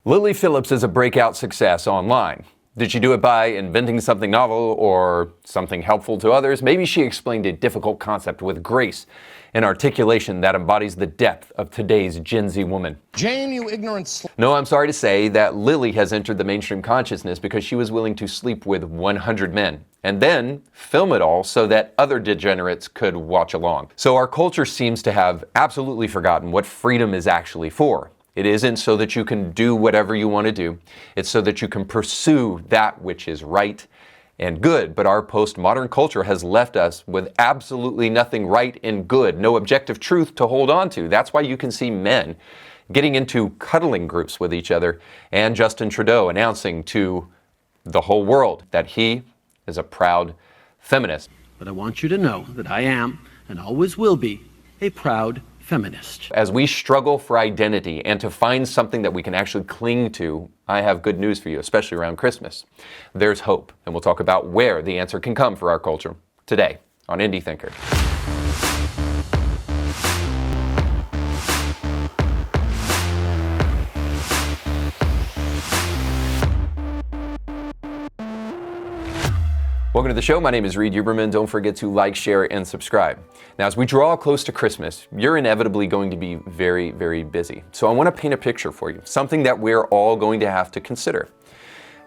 Lilly Phillips is a breakout success online. Did she do it by inventing something novel or something helpful to others? Maybe she explained a difficult concept with grace and articulation that embodies the depth of today's Gen Z woman. Jane, you ignorant No, I'm sorry to say that Lilly has entered the mainstream consciousness because she was willing to sleep with 100 men and then film it all so that other degenerates could watch along. So our culture seems to have absolutely forgotten what freedom is actually for. It isn't so that you can do whatever you want to do. It's so that you can pursue that which is right and good. But our postmodern culture has left us with absolutely nothing right and good, no objective truth to hold on to. That's why you can see men getting into cuddling groups with each other and Justin Trudeau announcing to the whole world that he is a proud feminist. But I want you to know that I am, and always will be, a proud feminist. As we struggle for identity and to find something that we can actually cling to, I have good news for you, especially around Christmas. There's hope, and we'll talk about where the answer can come for our culture today on Indie Thinker. Welcome to the show. My name is Reed Huberman. Don't forget to like, share, and subscribe. Now, as we draw close to Christmas, you're inevitably going to be very, very busy. So I want to paint a picture for you, something that we're all going to have to consider.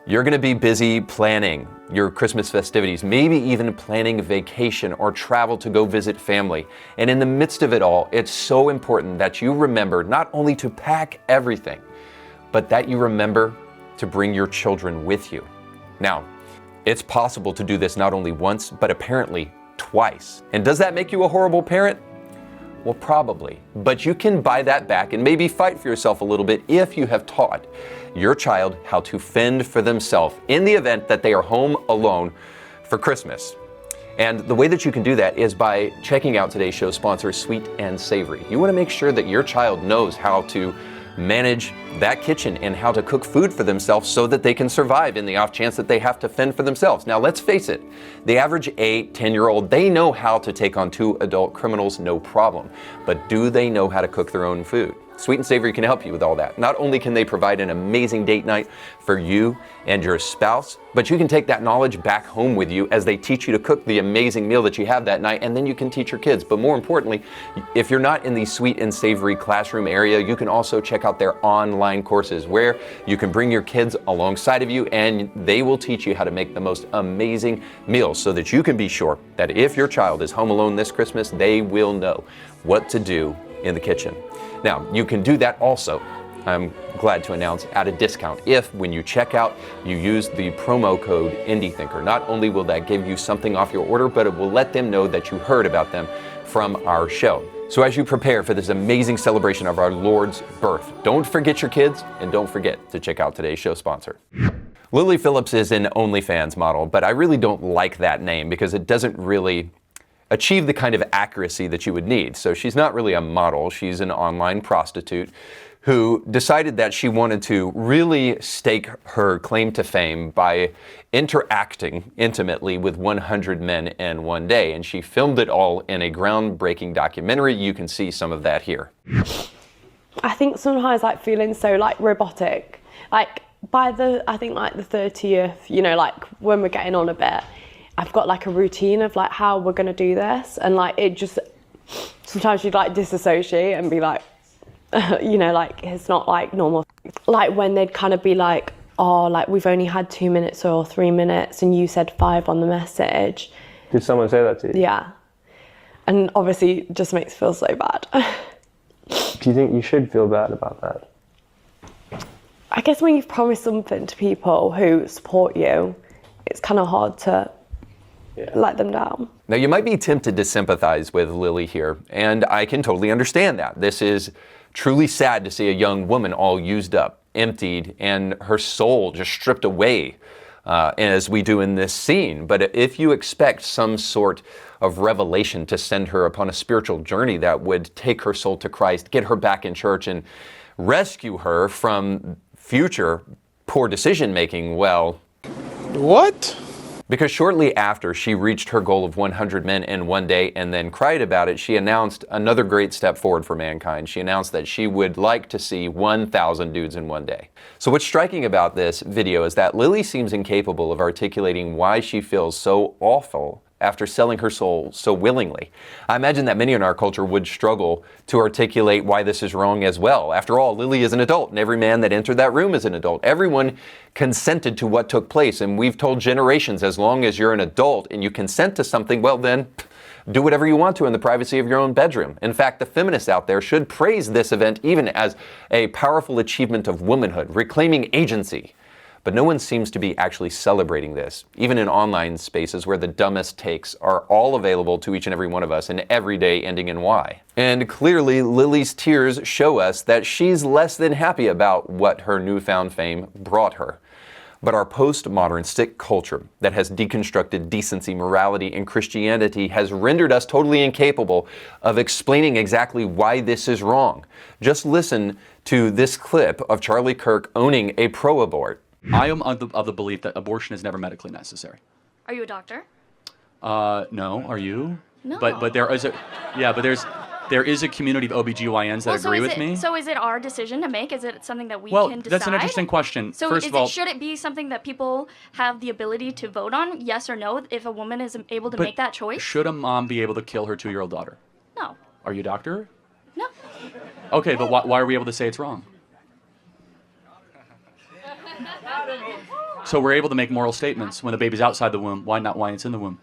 You're going to be busy planning your Christmas festivities, maybe even planning a vacation or travel to go visit family. And in the midst of it all, it's so important that you remember not only to pack everything, but that you remember to bring your children with you. Now, it's possible to do this not only once, but apparently twice. And does that make you a horrible parent? Well, probably. But you can buy that back and maybe fight for yourself a little bit if you have taught your child how to fend for themselves in the event that they are home alone for Christmas. And the way that you can do that is by checking out today's show sponsor, Sweet and Savory. You want to make sure that your child knows how to manage that kitchen and how to cook food for themselves so that they can survive in the off chance that they have to fend for themselves. Now, let's face it, the average 8, 10-year-old, they know how to take on 2 adult criminals, no problem. But do they know how to cook their own food? Sweet and Savory can help you with all that. Not only can they provide an amazing date night for you and your spouse, but you can take that knowledge back home with you as they teach you to cook the amazing meal that you have that night, and then you can teach your kids. But more importantly, if you're not in the Sweet and Savory classroom area, you can also check out their online courses where you can bring your kids alongside of you and they will teach you how to make the most amazing meals so that you can be sure that if your child is home alone this Christmas, they will know what to do in the kitchen. Now, you can do that also, I'm glad to announce, at a discount if, when you check out, you use the promo code IndieThinker. Not only will that give you something off your order, but it will let them know that you heard about them from our show. So as you prepare for this amazing celebration of our Lord's birth, don't forget your kids and don't forget to check out today's show sponsor. Lilly Phillips is an OnlyFans model, but I really don't like that name because it doesn't really achieve the kind of accuracy that you would need. So she's not really a model, she's an online prostitute who decided that she wanted to really stake her claim to fame by interacting intimately with 100 men in one day. And she filmed it all in a groundbreaking documentary. You can see some of that here. I think sometimes feeling so robotic, by the 30th, when we're getting on a bit, I've got a routine of how we're gonna do this, and it just sometimes you'd disassociate and be it's not normal. When they'd kind of be we've only had 2 minutes or 3 minutes and you said 5 on the message. Did someone say that to you? Yeah. And obviously it just makes me feel so bad. Do you think you should feel bad about that? I guess when you've promised something to people who support you, it's kind of hard to let them down. Now, you might be tempted to sympathize with Lilly here, and I can totally understand that. This is truly sad to see a young woman all used up, emptied, and her soul just stripped away, as we do in this scene. But if you expect some sort of revelation to send her upon a spiritual journey that would take her soul to Christ, get her back in church, and rescue her from future poor decision-making, well... What? Because shortly after she reached her goal of 100 men in one day and then cried about it, she announced another great step forward for mankind. She announced that she would like to see 1,000 dudes in one day. So what's striking about this video is that Lilly seems incapable of articulating why she feels so awful after selling her soul so willingly. I imagine that many in our culture would struggle to articulate why this is wrong as well. After all, Lilly is an adult, and every man that entered that room is an adult. Everyone consented to what took place, and we've told generations, as long as you're an adult and you consent to something, well then, do whatever you want to in the privacy of your own bedroom. In fact, the feminists out there should praise this event even as a powerful achievement of womanhood, reclaiming agency. But no one seems to be actually celebrating this, even in online spaces where the dumbest takes are all available to each and every one of us, and every day ending in Y. And clearly, Lilly's tears show us that she's less than happy about what her newfound fame brought her. But our postmodern sick culture that has deconstructed decency, morality, and Christianity has rendered us totally incapable of explaining exactly why this is wrong. Just listen to this clip of Charlie Kirk owning a pro-abort. I am of the belief that abortion is never medically necessary. Are you a doctor? No. Are you? No. But there is a community of OBGYNs that agree with me. So is it our decision to make? Is it something that we Well, can decide? that's an interesting question. So First of all, should it be something that people have the ability to vote on, yes or no, if a woman is able to make that choice? Should a mom be able to kill her 2-year-old daughter? No. Are you a doctor? No. Okay, but why are we able to say it's wrong? So we're able to make moral statements when the baby's outside the womb. Why not when it's in the womb?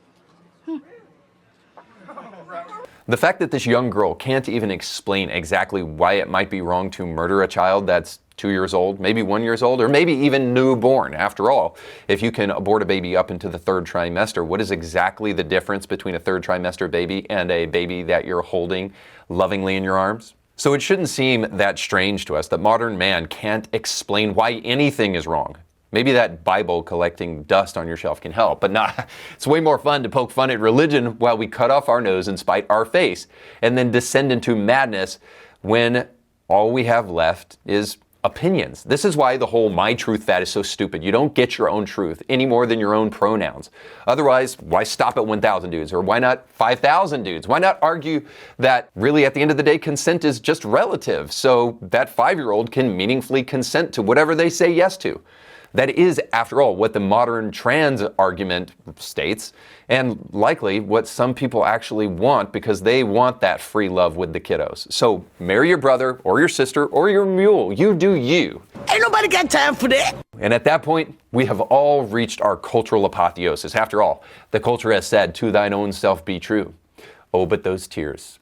The fact that this young girl can't even explain exactly why it might be wrong to murder a child that's 2 years old, maybe 1 year old, or maybe even newborn. After all, if you can abort a baby up into the third trimester, what is exactly the difference between a third trimester baby and a baby that you're holding lovingly in your arms? So it shouldn't seem that strange to us that modern man can't explain why anything is wrong. Maybe that Bible collecting dust on your shelf can help, but nah, it's way more fun to poke fun at religion while we cut off our nose and spite our face, and then descend into madness when all we have left is opinions. This is why the whole my truth fad is so stupid. You don't get your own truth any more than your own pronouns. Otherwise, why stop at 1,000 dudes? Or why not 5,000 dudes? Why not argue that really at the end of the day, consent is just relative, so that 5-year-old can meaningfully consent to whatever they say yes to? That is, after all, what the modern trans argument states, and likely what some people actually want because they want that free love with the kiddos. So marry your brother or your sister or your mule. You do you. Ain't nobody got time for that. And at that point, we have all reached our cultural apotheosis. After all, the culture has said, to thine own self be true. Oh, but those tears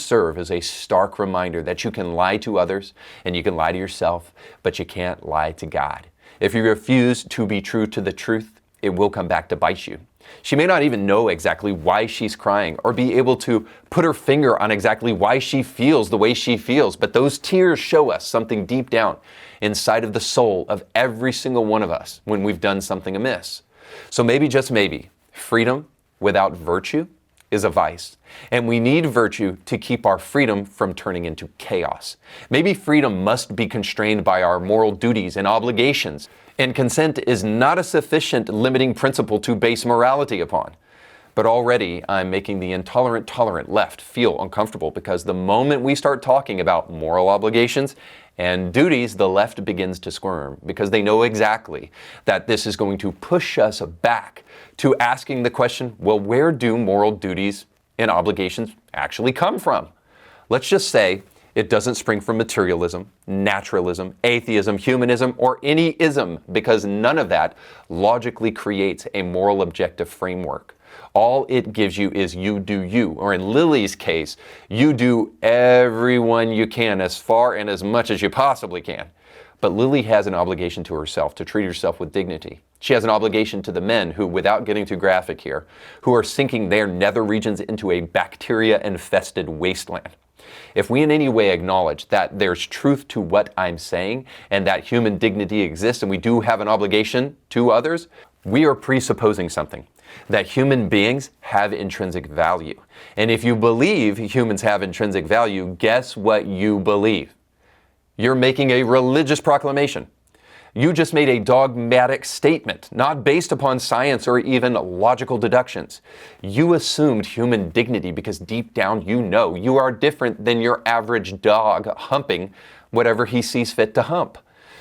serve as a stark reminder that you can lie to others and you can lie to yourself, but you can't lie to God. If you refuse to be true to the truth, it will come back to bite you. She may not even know exactly why she's crying or be able to put her finger on exactly why she feels the way she feels, but those tears show us something deep down inside of the soul of every single one of us when we've done something amiss. So maybe, just maybe, freedom without virtue is a vice, and we need virtue to keep our freedom from turning into chaos. Maybe freedom must be constrained by our moral duties and obligations, and consent is not a sufficient limiting principle to base morality upon. But already I'm making the intolerant tolerant left feel uncomfortable, because the moment we start talking about moral obligations and duties, the left begins to squirm, because they know exactly that this is going to push us back to asking the question, well, where do moral duties and obligations actually come from? Let's just say it doesn't spring from materialism, naturalism, atheism, humanism, or any ism, because none of that logically creates a moral objective framework. All it gives you is you do you, or in Lilly's case, you do everyone you can as far and as much as you possibly can. But Lilly has an obligation to herself to treat herself with dignity. She has an obligation to the men who, without getting too graphic here, who are sinking their nether regions into a bacteria-infested wasteland. If we in any way acknowledge that there's truth to what I'm saying and that human dignity exists and we do have an obligation to others, we are presupposing something, that human beings have intrinsic value. And if you believe humans have intrinsic value, guess what you believe? You're making a religious proclamation. You just made a dogmatic statement, not based upon science or even logical deductions. You assumed human dignity because deep down you know you are different than your average dog humping whatever he sees fit to hump.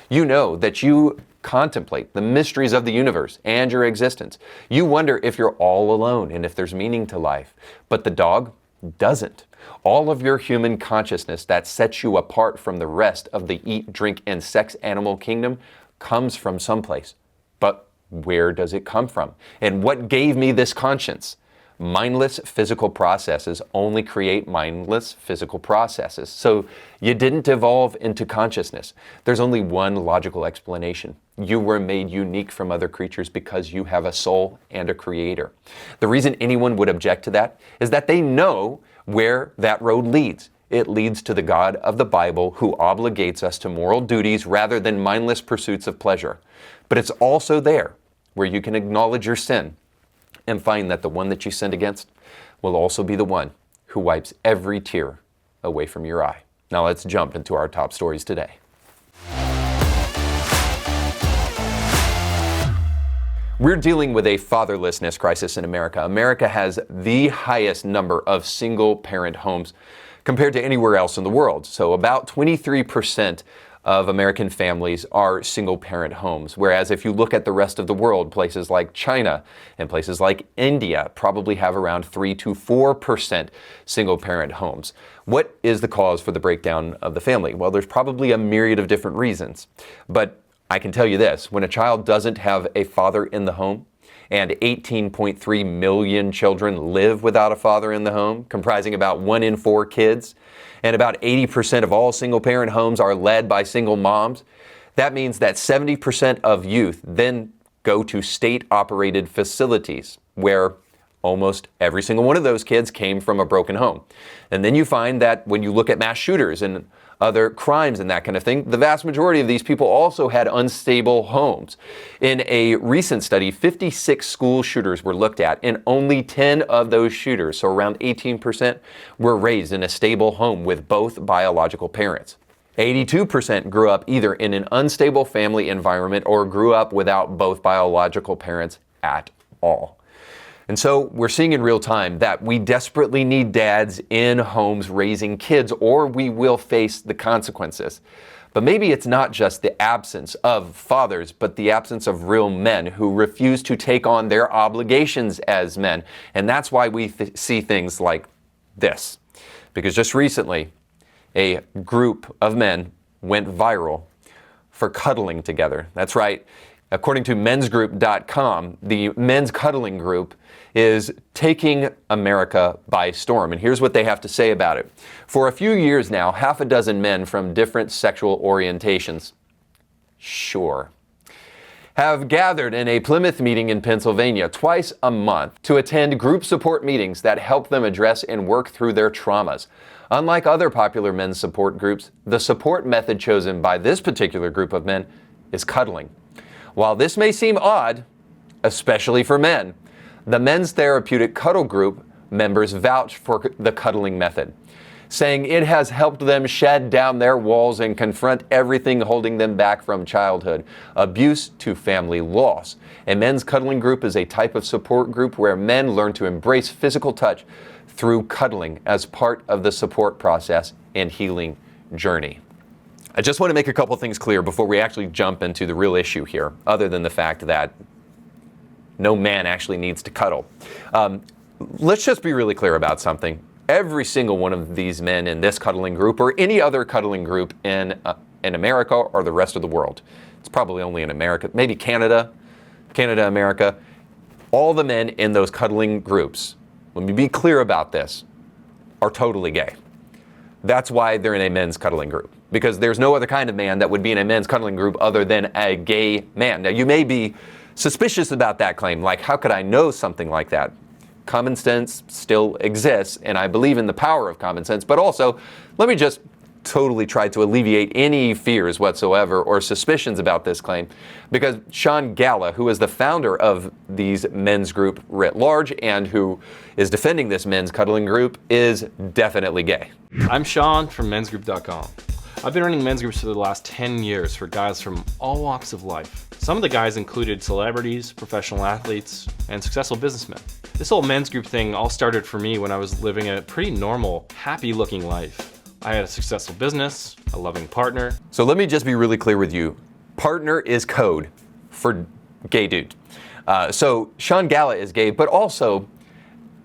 You know that you contemplate the mysteries of the universe and your existence. You wonder if you're all alone and if there's meaning to life. But the dog doesn't. All of your human consciousness that sets you apart from the rest of the eat, drink, and sex animal kingdom comes from someplace. But where does it come from? And what gave me this conscience? Mindless physical processes only create mindless physical processes. So you didn't evolve into consciousness. There's only one logical explanation. You were made unique from other creatures because you have a soul and a creator. The reason anyone would object to that is that they know where that road leads. It leads to the God of the Bible who obligates us to moral duties rather than mindless pursuits of pleasure. But it's also there where you can acknowledge your sin and find that the one that you sinned against will also be the one who wipes every tear away from your eye. Now let's jump into our top stories today. We're dealing with a fatherlessness crisis in America. America has the highest number of single-parent homes compared to anywhere else in the world. So about 23% of American families are single-parent homes, whereas if you look at the rest of the world, places like China and places like India probably have around 3 to 4% single-parent homes. What is the cause for the breakdown of the family? Well, there's probably a myriad of different reasons, but I can tell you this, when a child doesn't have a father in the home, and 18.3 million children live without a father in the home, comprising about 1 in 4 kids, and about 80% of all single-parent homes are led by single moms, that means that 70% of youth then go to state-operated facilities where almost every single one of those kids came from a broken home. And then you find that when you look at mass shooters and other crimes and that kind of thing, the vast majority of these people also had unstable homes. In a recent study, 56 school shooters were looked at, and only 10 of those shooters, so around 18%, were raised in a stable home with both biological parents. 82% grew up either in an unstable family environment or grew up without both biological parents at all. And so we're seeing in real time that we desperately need dads in homes raising kids, or we will face the consequences. But maybe it's not just the absence of fathers, but the absence of real men who refuse to take on their obligations as men. And that's why we see things like this. Because just recently, a group of men went viral for cuddling together. That's right. According to mensgroup.com, the men's cuddling group is taking America by storm. And here's what they have to say about it. For a few years now, half a dozen men from different sexual orientations, have gathered in a Plymouth meeting in Pennsylvania twice a month to attend group support meetings that help them address and work through their traumas. Unlike other popular men's support groups, the support method chosen by this particular group of men is cuddling. While this may seem odd, especially for men, the Men's Therapeutic Cuddle Group members vouch for the cuddling method, saying it has helped them shed down their walls and confront everything holding them back from childhood, abuse to family loss. A men's cuddling group is a type of support group where men learn to embrace physical touch through cuddling as part of the support process and healing journey. I just want to make a couple things clear before we actually jump into the real issue here, other than the fact that no man actually needs to cuddle. Let's just be really clear about something. Every single one of these men in this cuddling group or any other cuddling group in America or the rest of the world, it's probably only in America, maybe Canada, America, all the men in those cuddling groups, let me be clear about this, are totally gay. That's why they're in a men's cuddling group, because there's no other kind of man that would be in a men's cuddling group other than a gay man. Now, you may be suspicious about that claim, like, how could I know something like that? Common sense still exists, and I believe in the power of common sense, but also, let me just totally try to alleviate any fears whatsoever or suspicions about this claim, because Sean Galla, who is the founder of these men's group writ large and who is defending this men's cuddling group, is definitely gay. I'm Sean from mensgroup.com. I've been running men's groups for the last 10 years for guys from all walks of life. Some of the guys included celebrities, professional athletes, and successful businessmen. This whole men's group thing all started for me when I was living a pretty normal, happy-looking life. I had a successful business, a loving partner. So let me just be really clear with you. Partner is code for gay dude. So Sean Gala is gay, but also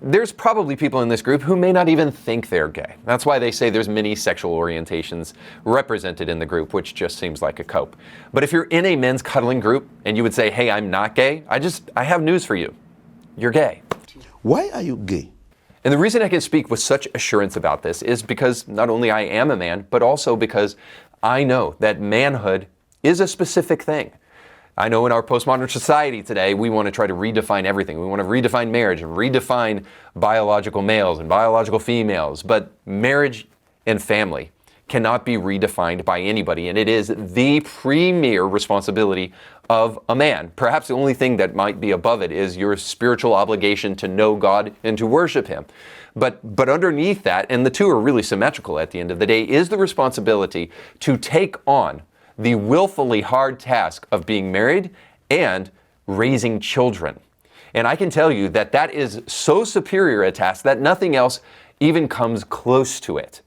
there's probably people in this group who may not even think they're gay. That's why they say there's many sexual orientations represented in the group, which just seems like a cope. But if you're in a men's cuddling group and you would say, hey, I'm not gay, I have news for you. You're gay. Why are you gay? And the reason I can speak with such assurance about this is because not only I am a man, but also because I know that manhood is a specific thing. I know in our postmodern society today, we want to try to redefine everything. We want to redefine marriage and redefine biological males and biological females. But marriage and family cannot be redefined by anybody. And it is the premier responsibility of a man. Perhaps the only thing that might be above it is your spiritual obligation to know God and to worship Him. But underneath that, and the two are really symmetrical at the end of the day, is the responsibility to take on the willfully hard task of being married and raising children. And I can tell you that that is so superior a task that nothing else even comes close to it.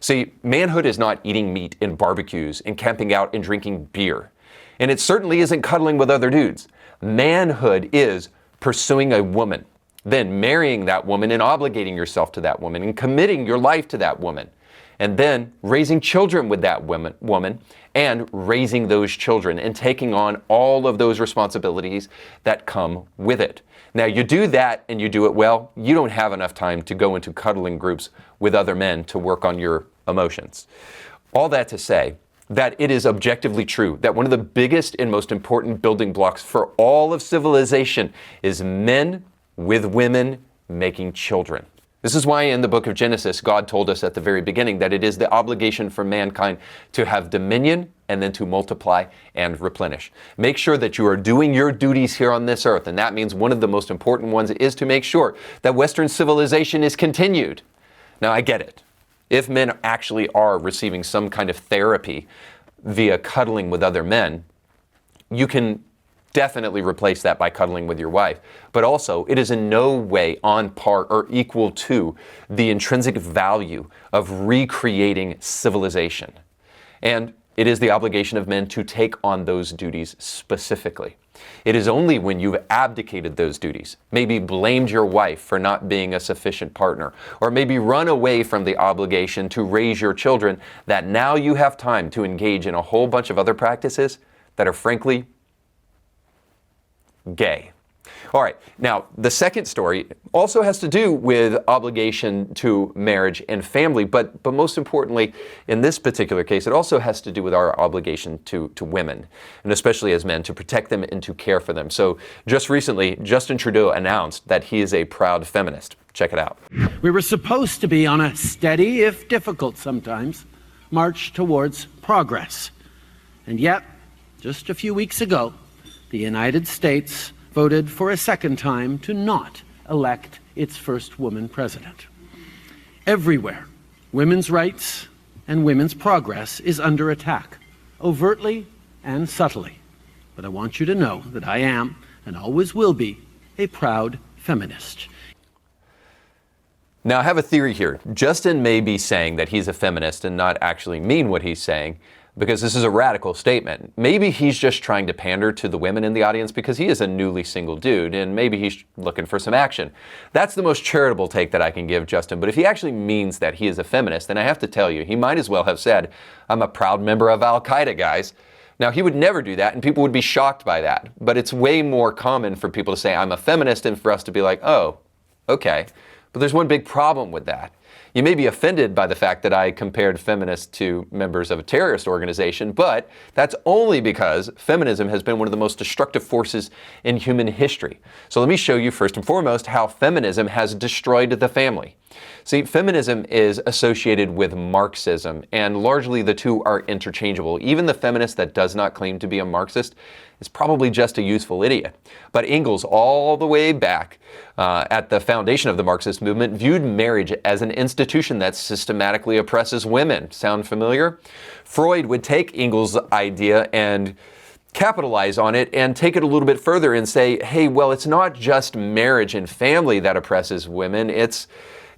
See, manhood is not eating meat in barbecues and camping out and drinking beer. And it certainly isn't cuddling with other dudes. Manhood is pursuing a woman, then marrying that woman and obligating yourself to that woman and committing your life to that woman, and then raising children with that woman and raising those children and taking on all of those responsibilities that come with it. Now, you do that and you do it well, you don't have enough time to go into cuddling groups with other men to work on your emotions. All that to say that it is objectively true that one of the biggest and most important building blocks for all of civilization is men with women making children. This is why in the book of Genesis, God told us at the very beginning that it is the obligation for mankind to have dominion and then to multiply and replenish. Make sure that you are doing your duties here on this earth, and that means one of the most important ones is to make sure that Western civilization is continued. Now, I get it. If men actually are receiving some kind of therapy via cuddling with other men, you can definitely replace that by cuddling with your wife. But also, it is in no way on par or equal to the intrinsic value of recreating civilization. And it is the obligation of men to take on those duties specifically. It is only when you've abdicated those duties, maybe blamed your wife for not being a sufficient partner, or maybe run away from the obligation to raise your children, that now you have time to engage in a whole bunch of other practices that are frankly gay. All right, now the second story also has to do with obligation to marriage and family, but most importantly, in this particular case, it also has to do with our obligation to women, and especially as men, to protect them and to care for them. So just recently, Justin Trudeau announced that he is a proud feminist. Check it out. We were supposed to be on a steady, if difficult sometimes, march towards progress. And yet, just a few weeks ago, the United States voted for a second time to not elect its first woman president. Everywhere, women's rights and women's progress is under attack, overtly and subtly. But I want you to know that I am, and always will be, a proud feminist. Now, I have a theory here. Justin may be saying that he's a feminist and not actually mean what he's saying, because this is a radical statement. Maybe he's just trying to pander to the women in the audience because he is a newly single dude, and maybe he's looking for some action. That's the most charitable take that I can give Justin. But if he actually means that he is a feminist, then I have to tell you, he might as well have said, I'm a proud member of Al-Qaeda, guys. Now, he would never do that, and people would be shocked by that. But it's way more common for people to say, I'm a feminist, and for us to be like, oh, okay. But there's one big problem with that. You may be offended by the fact that I compared feminists to members of a terrorist organization, but that's only because feminism has been one of the most destructive forces in human history. So let me show you first and foremost how feminism has destroyed the family. See, feminism is associated with Marxism, and largely the two are interchangeable. Even the feminist that does not claim to be a Marxist is probably just a useful idiot. But Engels, all the way back at the foundation of the Marxist movement, viewed marriage as an institution that systematically oppresses women. Sound familiar? Freud would take Engels' idea and capitalize on it and take it a little bit further and say, hey, well, it's not just marriage and family that oppresses women, it's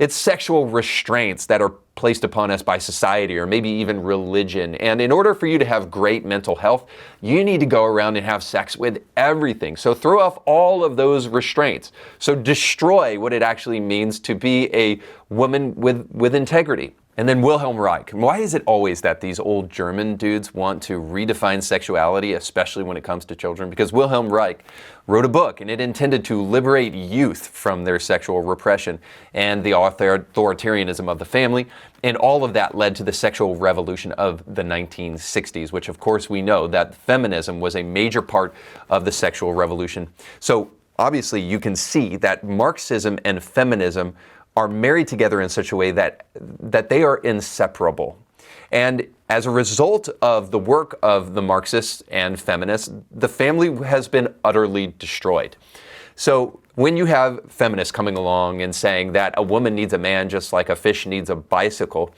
sexual restraints that are placed upon us by society or maybe even religion. And in order for you to have great mental health, you need to go around and have sex with everything. So throw off all of those restraints. So destroy what it actually means to be a woman with integrity. And then Wilhelm Reich. Why is it always that these old German dudes want to redefine sexuality, especially when it comes to children? Because Wilhelm Reich wrote a book, and it intended to liberate youth from their sexual repression and the authoritarianism of the family. And all of that led to the sexual revolution of the 1960s, which of course we know that feminism was a major part of the sexual revolution. So obviously you can see that Marxism and feminism are married together in such a way that they are inseparable. And as a result of the work of the Marxists and feminists, the family has been utterly destroyed. So when you have feminists coming along and saying that a woman needs a man just like a fish needs a bicycle,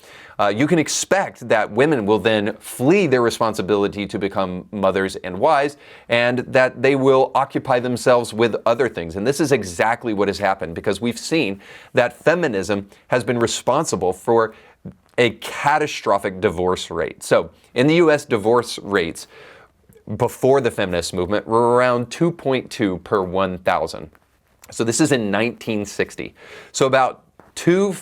you can expect that women will then flee their responsibility to become mothers and wives, and that they will occupy themselves with other things. And this is exactly what has happened, because we've seen that feminism has been responsible for a catastrophic divorce rate. So in the US, divorce rates before the feminist movement were around 2.2 per 1,000. So this is in 1960. So about 2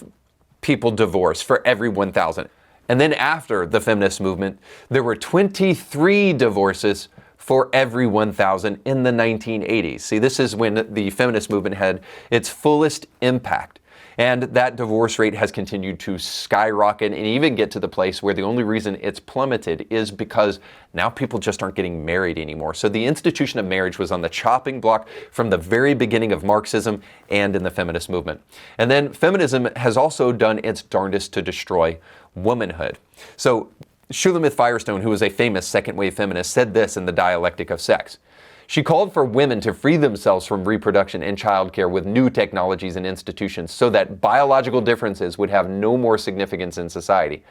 people divorced for every 1,000. And then after the feminist movement, there were 23 divorces for every 1,000 in the 1980s. See, this is when the feminist movement had its fullest impact. And that divorce rate has continued to skyrocket and even get to the place where the only reason it's plummeted is because now people just aren't getting married anymore. So the institution of marriage was on the chopping block from the very beginning of Marxism and in the feminist movement. And then feminism has also done its darndest to destroy womanhood. So Shulamith Firestone, who was a famous second-wave feminist, said this in The Dialectic of Sex. She called for women to free themselves from reproduction and childcare with new technologies and institutions so that biological differences would have no more significance in society.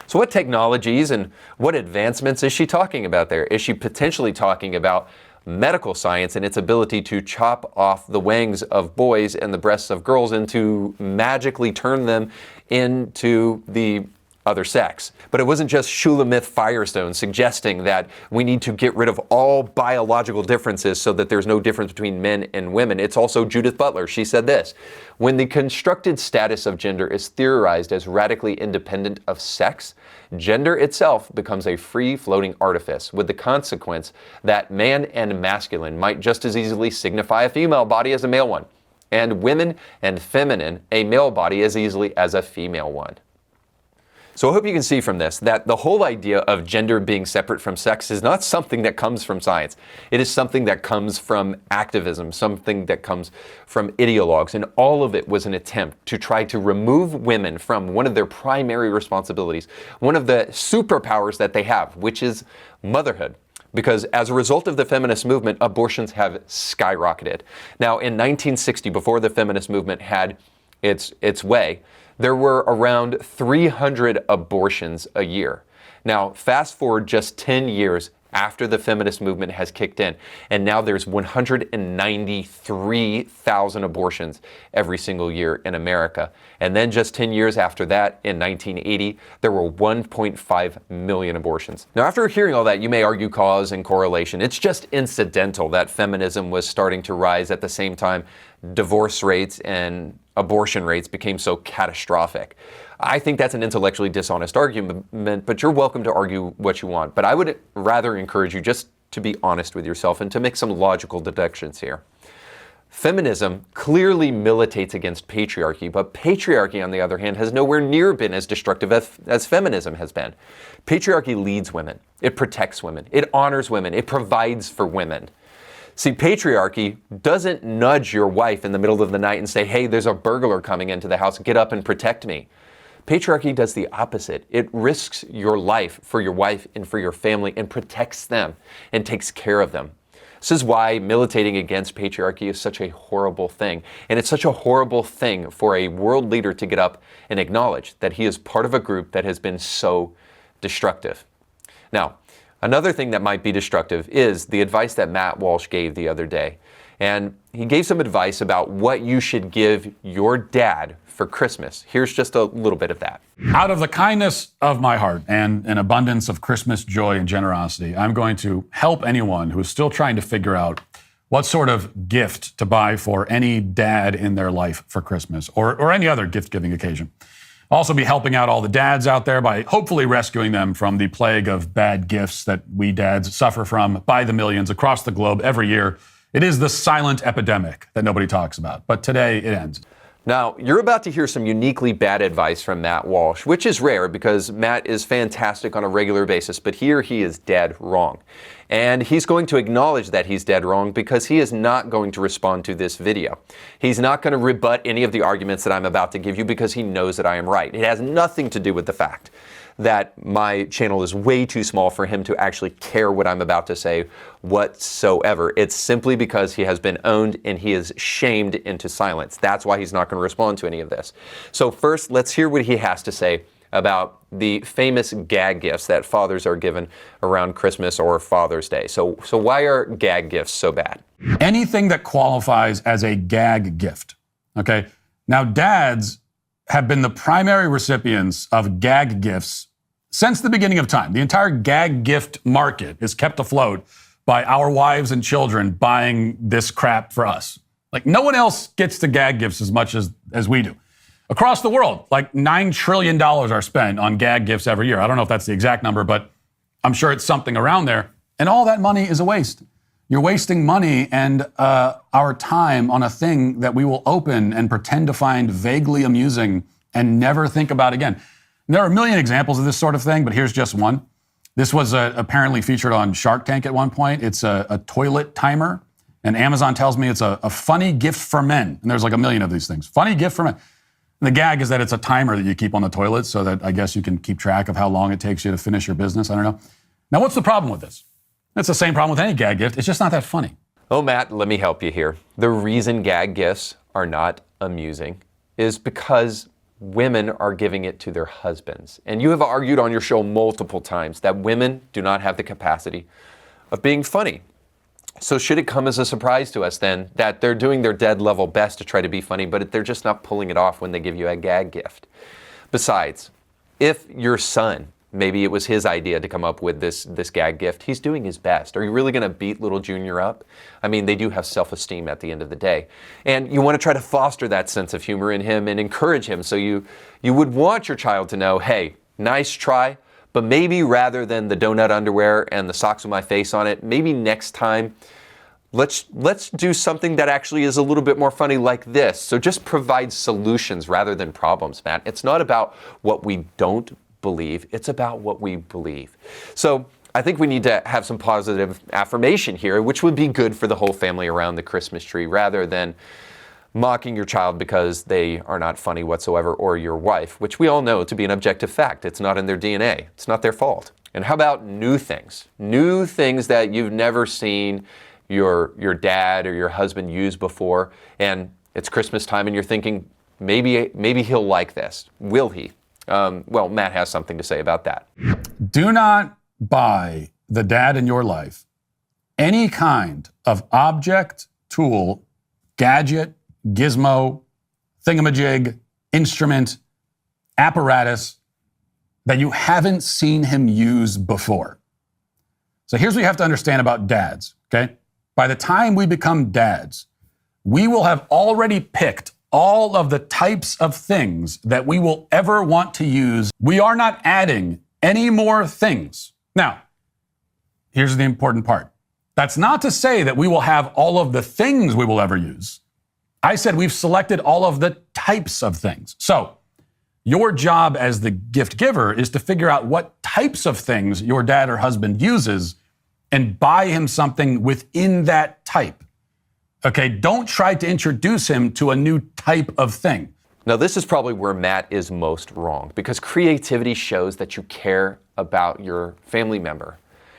So what technologies and what advancements is she talking about there? Is she potentially talking about medical science and its ability to chop off the wangs of boys and the breasts of girls and to magically turn them into the other sex? But it wasn't just Shulamith Firestone suggesting that we need to get rid of all biological differences so that there's no difference between men and women. It's also Judith Butler. She said this: when the constructed status of gender is theorized as radically independent of sex, gender itself becomes a free-floating artifice, with the consequence that man and masculine might just as easily signify a female body as a male one, and women and feminine a male body as easily as a female one. So I hope you can see from this that the whole idea of gender being separate from sex is not something that comes from science. It is something that comes from activism, something that comes from ideologues, and all of it was an attempt to try to remove women from one of their primary responsibilities, one of the superpowers that they have, which is motherhood. Because as a result of the feminist movement, abortions have skyrocketed. Now, in 1960, before the feminist movement had its way, there were around 300 abortions a year. Now, fast forward just 10 years after the feminist movement has kicked in, and now there's 193,000 abortions every single year in America. And then just 10 years after that, in 1980, there were 1.5 million abortions. Now, after hearing all that, you may argue cause and correlation. It's just incidental that feminism was starting to rise at the same time divorce rates and abortion rates became so catastrophic. I think that's an intellectually dishonest argument, but you're welcome to argue what you want. But I would rather encourage you just to be honest with yourself and to make some logical deductions here. Feminism clearly militates against patriarchy, but patriarchy, on the other hand, has nowhere near been as destructive as feminism has been. Patriarchy leads women, it protects women, it honors women, it provides for women. See, patriarchy doesn't nudge your wife in the middle of the night and say, hey, there's a burglar coming into the house, get up and protect me. Patriarchy does the opposite. It risks your life for your wife and for your family and protects them and takes care of them. This is why militating against patriarchy is such a horrible thing. And it's such a horrible thing for a world leader to get up and acknowledge that he is part of a group that has been so destructive. Now, another thing that might be destructive is the advice that Matt Walsh gave the other day. And he gave some advice about what you should give your dad for Christmas. Here's just a little bit of that. Out of the kindness of my heart and an abundance of Christmas joy and generosity, I'm going to help anyone who is still trying to figure out what sort of gift to buy for any dad in their life for Christmas or any other gift-giving occasion. I'll also be helping out all the dads out there by hopefully rescuing them from the plague of bad gifts that we dads suffer from by the millions across the globe every year. It is the silent epidemic that nobody talks about, but today it ends. Now, you're about to hear some uniquely bad advice from Matt Walsh, which is rare because Matt is fantastic on a regular basis, but here he is dead wrong. And he's going to acknowledge that he's dead wrong because he is not going to respond to this video. He's not going to rebut any of the arguments that I'm about to give you because he knows that I am right. It has nothing to do with the fact that my channel is way too small for him to actually care what I'm about to say whatsoever. It's simply because he has been owned and he is shamed into silence. That's why he's not going to respond to any of this. So first, let's hear what he has to say about the famous gag gifts that fathers are given around Christmas or Father's Day. So why are gag gifts so bad? Anything that qualifies as a gag gift, okay? Now, dads have been the primary recipients of gag gifts since the beginning of time. The entire gag gift market is kept afloat by our wives and children buying this crap for us. Like, no one else gets the gag gifts as much as we do. Across the world, like $9 trillion are spent on gag gifts every year. I don't know if that's the exact number, but I'm sure it's something around there. And all that money is a waste. You're wasting money and our time on a thing that we will open and pretend to find vaguely amusing and never think about again. And there are a million examples of this sort of thing, but here's just one. This was apparently featured on Shark Tank at one point. It's a toilet timer, and Amazon tells me it's a funny gift for men. And there's like a million of these things. Funny gift for men. And the gag is that it's a timer that you keep on the toilet so that I guess you can keep track of how long it takes you to finish your business. I don't know. Now, what's the problem with this? It's the same problem with any gag gift. It's just not that funny. Oh, Matt, let me help you here. The reason gag gifts are not amusing is because women are giving it to their husbands. And you have argued on your show multiple times that women do not have the capacity of being funny. So should it come as a surprise to us then that they're doing their dead level best to try to be funny, but they're just not pulling it off when they give you a gag gift? Besides, if your son, maybe it was his idea to come up with this gag gift, he's doing his best. Are you really going to beat little Junior up? I mean, they do have self-esteem at the end of the day. And you want to try to foster that sense of humor in him and encourage him. So you would want your child to know, hey, nice try, but maybe rather than the donut underwear and the socks with my face on it, maybe next time, let's do something that actually is a little bit more funny like this. So just provide solutions rather than problems, Matt. It's not about what we don't believe, it's about what we believe. So I think we need to have some positive affirmation here, which would be good for the whole family around the Christmas tree, rather than mocking your child because they are not funny whatsoever, or your wife, which we all know to be an objective fact. It's not in their DNA. It's not their fault. And how about new things? New things that you've never seen your dad or your husband use before, and it's Christmas time and you're thinking, maybe he'll like this. Will he? Well, Matt has something to say about that. Do not buy the dad in your life any kind of object, tool, gadget, gizmo, thingamajig, instrument, apparatus that you haven't seen him use before. So here's what you have to understand about dads, okay? By the time we become dads, we will have already picked all of the types of things that we will ever want to use. We are not adding any more things. Now, here's the important part. That's not to say that we will have all of the things we will ever use. I said we've selected all of the types of things. So your job as the gift giver is to figure out what types of things your dad or husband uses and buy him something within that type. Okay, don't try to introduce him to a new type of thing. Now, this is probably where Matt is most wrong, because creativity shows that you care about your family member.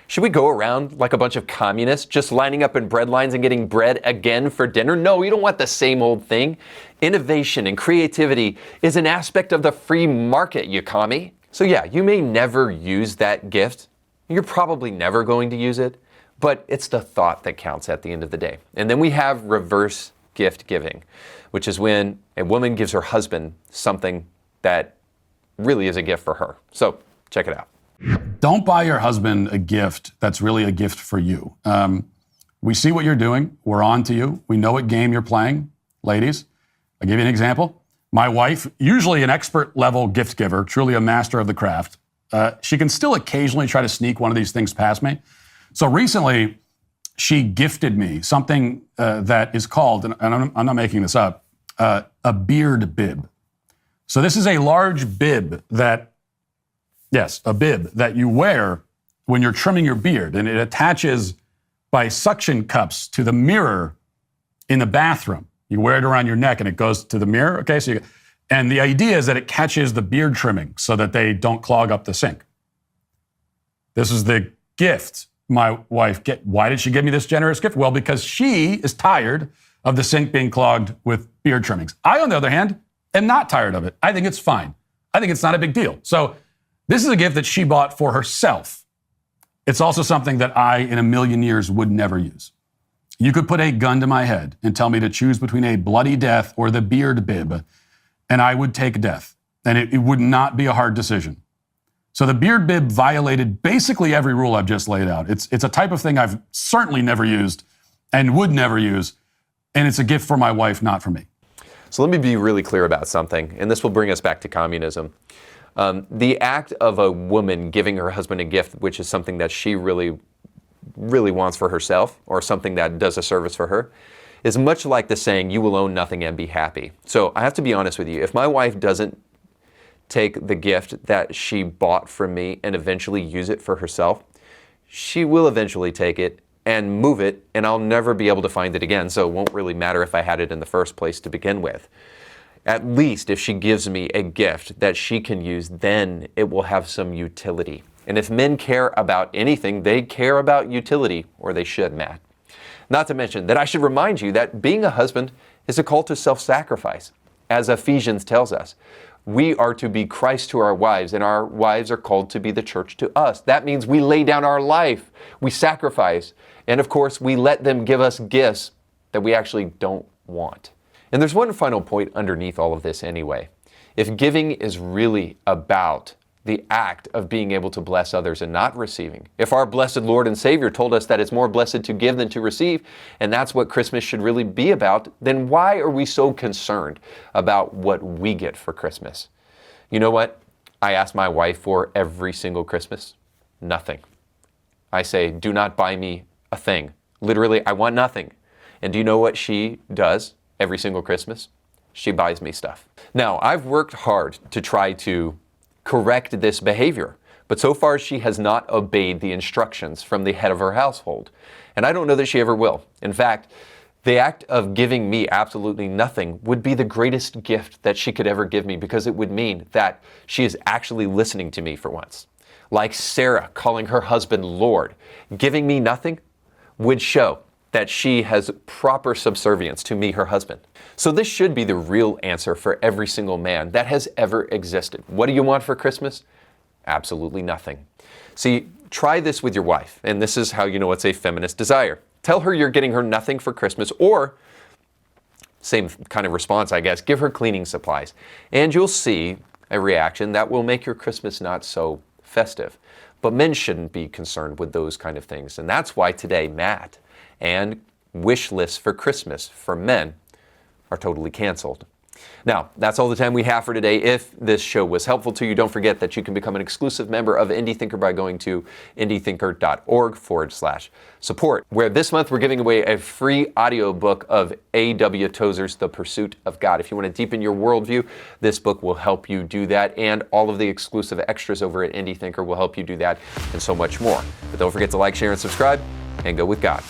Should we go around like a bunch of communists, just lining up in bread lines and getting bread again for dinner? No, we don't want the same old thing. Innovation and creativity is an aspect of the free market, you commie. So yeah, you may never use that gift. You're probably never going to use it, but it's the thought that counts at the end of the day. And then we have reverse gift giving, which is when a woman gives her husband something that really is a gift for her. So check it out. Don't buy your husband a gift that's really a gift for you. We see what you're doing. We're on to you. We know what game you're playing. Ladies, I'll give you an example. My wife, usually an expert level gift giver, truly a master of the craft, she can still occasionally try to sneak one of these things past me. So recently, she gifted me something that is called, and I'm not making this up, a beard bib. So this is a large bib a bib that you wear when you're trimming your beard, and it attaches by suction cups to the mirror in the bathroom. You wear it around your neck and it goes to the mirror, okay? And the idea is that it catches the beard trimming so that they don't clog up the sink. This is the gift my wife get. Why did she give me this generous gift? Well, because she is tired of the sink being clogged with beard trimmings. I, on the other hand, am not tired of it. I think it's fine. I think it's not a big deal. So this is a gift that she bought for herself. It's also something that I, in a million years, would never use. You could put a gun to my head and tell me to choose between a bloody death or the beard bib, and I would take death. And it would not be a hard decision. So the beard bib violated basically every rule I've just laid out. It's a type of thing I've certainly never used and would never use, and it's a gift for my wife, not for me. So let me be really clear about something, and this will bring us back to communism. The act of a woman giving her husband a gift, which is something that she really wants for herself, or something that does a service for her, is much like the saying, you will own nothing and be happy. So I have to be honest with you. If my wife doesn't take the gift that she bought from me and eventually use it for herself, she will eventually take it and move it, and I'll never be able to find it again. So it won't really matter if I had it in the first place to begin with. At least if she gives me a gift that she can use, then it will have some utility. And if men care about anything, they care about utility, or they should, Matt. Not to mention that I should remind you that being a husband is a call to self-sacrifice. As Ephesians tells us, we are to be Christ to our wives, and our wives are called to be the church to us. That means we lay down our life, we sacrifice, and of course, we let them give us gifts that we actually don't want. And there's one final point underneath all of this anyway. If giving is really about the act of being able to bless others and not receiving, if our blessed Lord and Savior told us that it's more blessed to give than to receive, and that's what Christmas should really be about, then why are we so concerned about what we get for Christmas? You know what I ask my wife for every single Christmas? Nothing. I say, do not buy me a thing. Literally, I want nothing. And do you know what she does every single Christmas? She buys me stuff. Now, I've worked hard to try to correct this behavior, but so far she has not obeyed the instructions from the head of her household, and I don't know that she ever will. In fact, the act of giving me absolutely nothing would be the greatest gift that she could ever give me, because it would mean that she is actually listening to me for once. Like Sarah calling her husband Lord, giving me nothing would show that she has proper subservience to me, her husband. So this should be the real answer for every single man that has ever existed. What do you want for Christmas? Absolutely nothing. See, try this with your wife, and this is how you know it's a feminist desire. Tell her you're getting her nothing for Christmas, or same kind of response, I guess, give her cleaning supplies, and you'll see a reaction that will make your Christmas not so festive. But men shouldn't be concerned with those kind of things, and that's why today, Matt, and wish lists for Christmas for men are totally canceled. Now, that's all the time we have for today. If this show was helpful to you, don't forget that you can become an exclusive member of Indie Thinker by going to indiethinker.org/support, where this month we're giving away a free audiobook of A.W. Tozer's The Pursuit of God. If you want to deepen your worldview, this book will help you do that, and all of the exclusive extras over at Indie Thinker will help you do that, and so much more. But don't forget to like, share, and subscribe, and go with God.